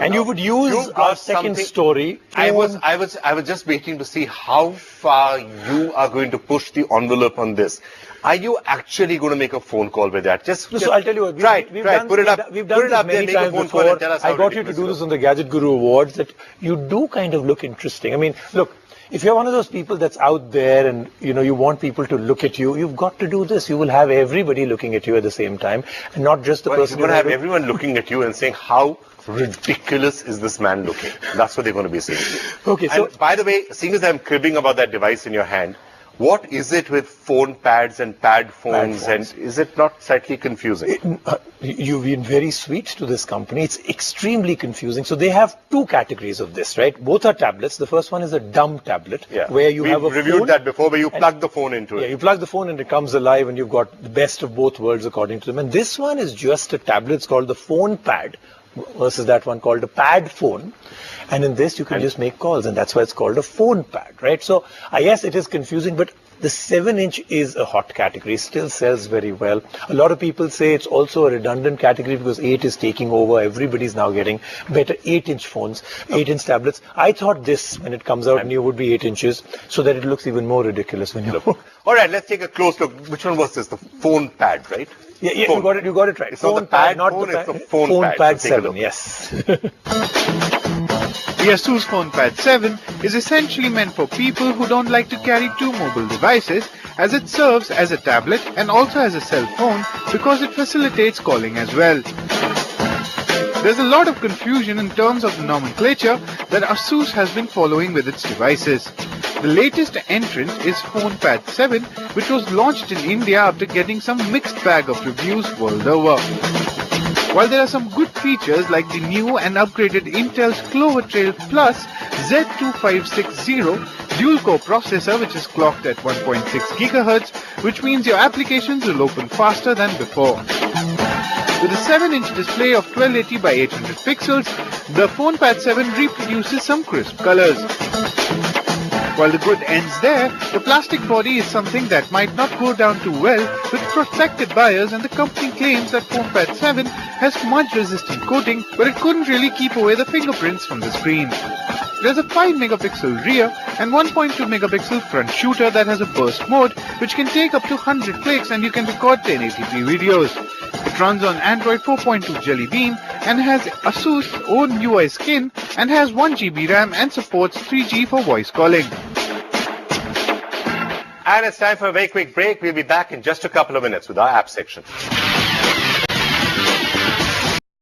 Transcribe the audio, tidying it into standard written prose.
And you would use our second story. I was just waiting to see how far you are going to push the envelope on this. Are you actually going to make a phone call with that? So I'll tell you what. We've done this many times before. I got you to do this on the Gadget Guru Awards. That you do kind of look interesting. I mean, look. If you're one of those people that's out there and, you want people to look at you, you've got to do this. You will have everybody looking at you at the same time and not just the person. You're going to have everyone looking at you and saying, how ridiculous is this man looking? That's what they're going to be saying. Okay, so... And by the way, seeing as I'm cribbing about that device in your hand, what is it with phone pads and pad phones, and is it not slightly confusing? You've been very sweet to this company. It's extremely confusing. So they have two categories of this, right? Both are tablets. The first one is a dumb tablet, where you have a phone. We've reviewed that before, where you plug the phone into it. Yeah, you plug the phone and it comes alive and you've got the best of both worlds according to them. And this one is just a tablet. It's called the phone pad versus that one called a pad phone. And in this, you can just make calls, and that's why it's called a phone pad, right? So, yes, it is confusing, but the 7-inch is a hot category, still sells very well. A lot of people say it's also a redundant category because 8 is taking over. Everybody's now getting better 8-inch phones, 8-inch tablets. I thought this, when it comes out new, would be 8 inches, so that it looks even more ridiculous when you look. All right, let's take a close look. Which one was this? The phone pad, right? Yeah, you got it right. It's not the pad phone, it's the phone pad 7, yes. The Asus PhonePad 7 is essentially meant for people who don't like to carry two mobile devices, as it serves as a tablet and also as a cell phone because it facilitates calling as well. There's a lot of confusion in terms of the nomenclature that Asus has been following with its devices. The latest entrant is PhonePad 7, which was launched in India after getting some mixed bag of reviews world over. While there are some good features like the new and upgraded Intel's Clover Trail Plus Z2560 dual-core processor, which is clocked at 1.6 GHz, which means your applications will open faster than before. With a 7-inch display of 1280 by 800 pixels, the PhonePad 7 reproduces some crisp colors. While the good ends there, the plastic body is something that might not go down too well with prospective buyers, and the company claims that PhonePad 7 has smudge-resistant coating, but it couldn't really keep away the fingerprints from the screen. There's a 5-megapixel rear and 1.2-megapixel front shooter that has a burst mode, which can take up to 100 clicks and you can record 1080p videos. It runs on Android 4.2 Jelly Bean and has Asus own UI skin and has 1 GB RAM and supports 3G for voice calling. And it's time for a very quick break. We'll be back in just a couple of minutes with our app section.